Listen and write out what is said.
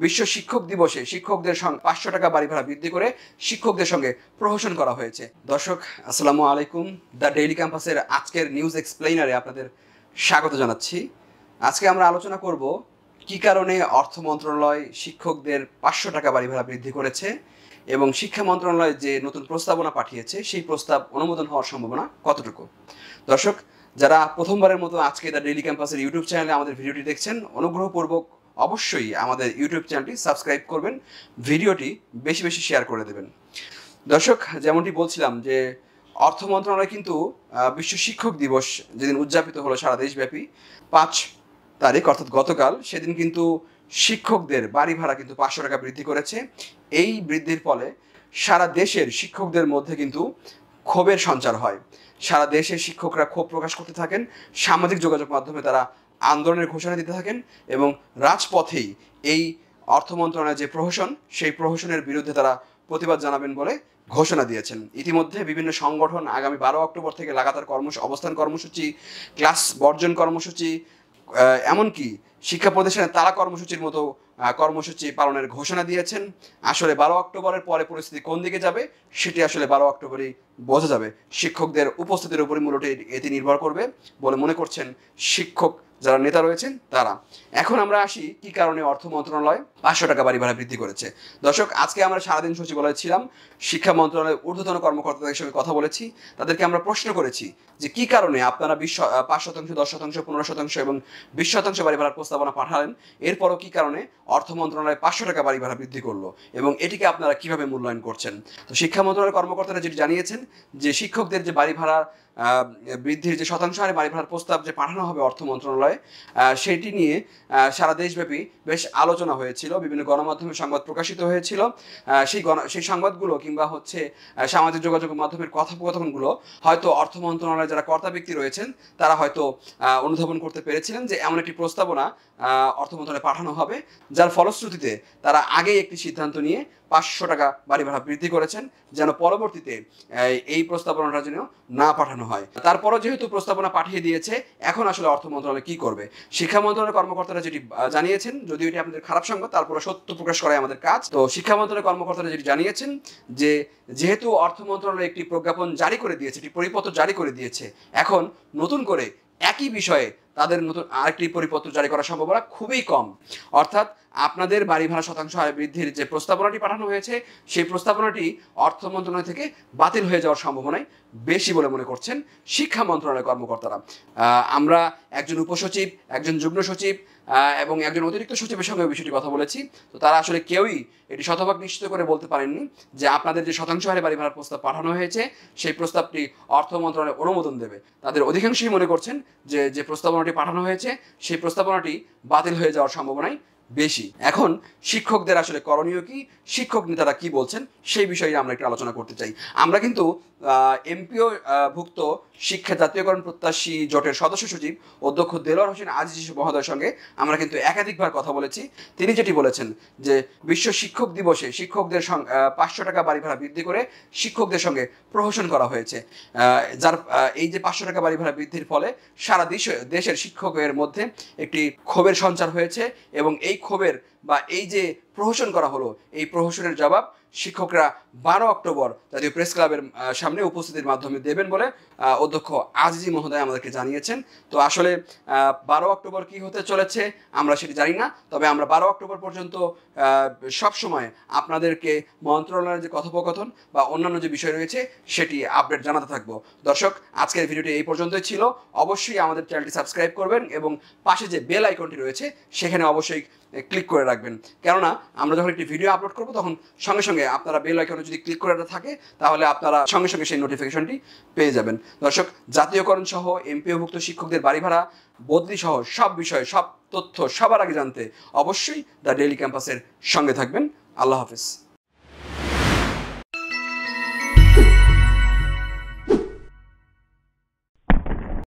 বিশ্ব শিক্ষক দিবসে শিক্ষকদের 500 টাকা বাড়ি ভাড়া বৃদ্ধি করে শিক্ষকদের সঙ্গে প্রহসন করা হয়েছে। দর্শক আসসালামু আলাইকুম, দ্য ডেইলি ক্যাম্পাসের আজকের নিউজ এক্সপ্লেইনারে আপনাদের স্বাগত জানাচ্ছি। আজকে আমরা আলোচনা করব কি কারণে অর্থ মন্ত্রণালয় শিক্ষকদের 500 টাকা বাড়ি ভাড়া বৃদ্ধি করেছে এবং শিক্ষা মন্ত্রণালয় যে নতুন প্রস্তাবনা পাঠিয়েছে সেই প্রস্তাব অনুমোদন হওয়ার সম্ভাবনা কতটুকু। দর্শক, যারা প্রথমবারের মতো আজকে দ্য ডেইলি ক্যাম্পাসের ইউটিউব চ্যানেলে আমাদের ভিডিওটি দেখছেন, অনুগ্রহপূর্বক অবশ্যই আমাদের ইউটিউব চ্যানেলটি সাবস্ক্রাইব করবেন, ভিডিওটি বেশি বেশি শেয়ার করে দেবেন। দর্শক, যেমনটি বলছিলাম যে অর্থ মন্ত্রণালয় কিন্তু বিশ্ব শিক্ষক দিবস যেদিন উদযাপিত হলো সারা দেশব্যাপী 5 তারিখ অর্থাৎ গতকাল, সেদিন কিন্তু শিক্ষকদের বাড়ি ভাড়া কিন্তু 500 টাকা বৃদ্ধি করেছে। এই বৃদ্ধির ফলে সারা দেশের শিক্ষকদের মধ্যে কিন্তু ক্ষোভের সঞ্চার হয়। সারা দেশের শিক্ষকরা ক্ষোভ প্রকাশ করতে থাকেন, সামাজিক যোগাযোগ মাধ্যমে তারা আন্দোলনের ঘোষণা দিতে থাকেন এবং রাজপথেই এই অর্থ মন্ত্রণালয়ের যে প্রহসন, সেই প্রহসনের বিরুদ্ধে তারা প্রতিবাদ জানাবেন বলে ঘোষণা দিয়েছেন। ইতিমধ্যে বিভিন্ন সংগঠন আগামী 12 অক্টোবর থেকে লাগাতার অবস্থান কর্মসূচি, ক্লাস বর্জন কর্মসূচি, এমনকি শিক্ষা প্রতিষ্ঠানের তালা কর্মসূচির মতো কর্মসূচি পালনের ঘোষণা দিয়েছেন। আসলে 12 অক্টোবরের পরে পরিস্থিতি কোন দিকে যাবে সেটি আসলে 12 অক্টোবরই বোঝা যাবে। শিক্ষকদের উপস্থিতির উপরই মূলত এটি নির্ভর করবে বলে মনে করছেন শিক্ষক যারা নেতা রয়েছেন তারা। এখন আমরা আসি কি কারণে অর্থ মন্ত্রণালয় 500 টাকা বাড়ি ভাড়া বৃদ্ধি করেছে। দর্শক, আজকে আমরা সারাদিন সচিবালয়ে ছিলাম, শিক্ষা মন্ত্রণালয়ের ঊর্ধ্বতন কর্মকর্তাদের সঙ্গে কথা বলেছি। তাদেরকে আমরা প্রশ্ন করেছি যে কি কারণে আপনারা 5%, 10%, 15% এবং 20% বাড়ি ভাড়ার প্রস্তাবনা পাঠালেন, এরপরও কি কারণে অর্থ মন্ত্রণালয় 500 টাকা বাড়ি ভাড়া বৃদ্ধি করলো এবং এটিকে আপনারা কিভাবে মূল্যায়ন করছেন। তো শিক্ষা মন্ত্রণালয়ের কর্মকর্তারা যেটি জানিয়েছেন যে শিক্ষকদের যে বাড়ি ভাড়া বৃদ্ধির যে শতাংশ হারে বাড়ি ভাড়ার প্রস্তাব যে পাঠানো হবে অর্থ মন্ত্রণালয়ে, সেটি নিয়ে সারা দেশব্যাপী বেশ আলোচনা হয়েছিল, বিভিন্ন গণমাধ্যমে সংবাদ প্রকাশিত হয়েছিল। সেই সংবাদগুলো কিংবা সামাজিক যোগাযোগ মাধ্যমের কথোপকথনগুলো হয়তো অর্থ মন্ত্রণালয়ে যারা কর্তা ব্যক্তি রয়েছেন তারা হয়তো অনুধাবন করতে পেরেছিলেন যে এমন একটি প্রস্তাবনা অর্থ মন্ত্রণালয়ে পাঠানো হবে, যার ফলশ্রুতিতে তারা আগেই একটি সিদ্ধান্ত নিয়ে 500 টাকা বাড়ি ভাড়া বৃদ্ধি করেছেন, যেন পরবর্তীতে এই প্রস্তাবনাটা যেন না পাঠানো হয়। তারপরও যেহেতু প্রস্তাবনা পাঠিয়ে দিয়েছে, এখন আসলে অর্থ মন্ত্রণালয় কি করবে। শিক্ষা মন্ত্রণালয়ের কর্মকর্তারা যেটি জানিয়েছেন, যদিও এটি আপনাদের খারাপ সংবাদ, তারপরে সত্য প্রকাশ করাই আমাদের কাজ। তো শিক্ষা মন্ত্রণালয়ের কর্মকর্তারা যেটি জানিয়েছেন যে যেহেতু অর্থ মন্ত্রণালয় একটি প্রজ্ঞাপন জারি করে দিয়েছে, একটি পরিপত্র জারি করে দিয়েছে, এখন নতুন করে একই বিষয়ে তাদের নতুন আরেকটি পরিপত্র জারি করার সম্ভাবনা খুবই কম। অর্থাৎ আপনাদের বাড়ি ভাড়া শতাংশ হারে বৃদ্ধির যে প্রস্তাবনাটি পাঠানো হয়েছে, সেই প্রস্তাবনাটি অর্থ মন্ত্রণালয় থেকে বাতিল হয়ে যাওয়ার সম্ভাবনাই বেশি বলে মনে করছেন শিক্ষা মন্ত্রণালয়ের কর্মকর্তারা। আমরা একজন উপসচিব, একজন যুগ্ম সচিব এবং একজন অতিরিক্ত সচিবের সঙ্গে বিষয়টি কথা বলেছি। তো তারা আসলে কেউই এটি শতভাগ নিশ্চিত করে বলতে পারেননি যে আপনাদের যে শতাংশ হারে বাড়ি ভাড়ার প্রস্তাব পাঠানো হয়েছে সেই প্রস্তাবটি অর্থ মন্ত্রণালয় অনুমোদন দেবে। তাদের অধিকাংশই মনে করছেন যে প্রস্তাবনাটি পাঠানো হয়েছে সেই প্রস্তাবনাটি বাতিল হয়ে যাওয়ার সম্ভাবনাই বেশি। এখন শিক্ষকদের আসলে করণীয় কি, শিক্ষক নেতারা কি বলছেন সেই বিষয়ে আমরা একটু আলোচনা করতে চাই। আমরা কিন্তু এমপিও ভুক্ত শিক্ষা জাতীয়করণ প্রত্যাশী জোটের সদস্য সচিব অধ্যক্ষ দেলোয়ার হোসেন আজিজ মহোদয়ের সঙ্গে আমরা কিন্তু একাধিকবার কথা বলেছি। তিনি যেটি বলেছেন যে বিশ্ব শিক্ষক দিবসে শিক্ষকদের 500 টাকা বাড়ি ভাড়া বৃদ্ধি করে শিক্ষকদের সঙ্গে প্রহসন করা হয়েছে, যার এই যে 500 টাকা বাড়ি ভাড়া বৃদ্ধির ফলে সারা দেশের শিক্ষকের মধ্যে একটি ক্ষোভের সঞ্চার হয়েছে এবং এই ক্ষোভের বা এই যে প্রহসন করা হলো, এই প্রহসনের জবাব শিক্ষকরা 12 অক্টোবর জাতীয় প্রেস ক্লাবের সামনে উপস্থিতির মাধ্যমে দেবেন বলে অধ্যক্ষ আজিজি মহোদয় আমাদেরকে জানিয়েছেন। তো আসলে 12 অক্টোবর কি হতে চলেছে আমরা সেটি জানি না, তবে আমরা 12 অক্টোবর পর্যন্ত সবসময় আপনাদেরকে মন্ত্রণালয়ের যে কথোপকথন বা অন্যান্য যে বিষয় রয়েছে সেটি আপডেট জানাতে থাকবো। দর্শক, আজকের ভিডিওটি এই পর্যন্তই ছিল। অবশ্যই আমাদের চ্যানেলটি সাবস্ক্রাইব করবেন এবং পাশে যে বেল আইকনটি রয়েছে সেখানে অবশ্যই ক্লিক করে রাখবেন, কেননা আমরা যখন একটি ভিডিও আপলোড করবো তখন সঙ্গে সঙ্গে আপনারা বেল আইকনে যদি ক্লিক করে থাকে তাহলে আপনারা সঙ্গে সঙ্গে সেই নোটিফিকেশনটি পেয়ে যাবেন। দর্শক, জাতীয়করণ সহ এমপিওভুক্ত শিক্ষকদের বাড়ি ভাড়া বদলি সহ সব বিষয়ে সব তথ্য সবার আগে জানতে অবশ্যই দ্য ডেইলি ক্যাম্পাসের সঙ্গে থাকবেন। আল্লাহ হাফেজ।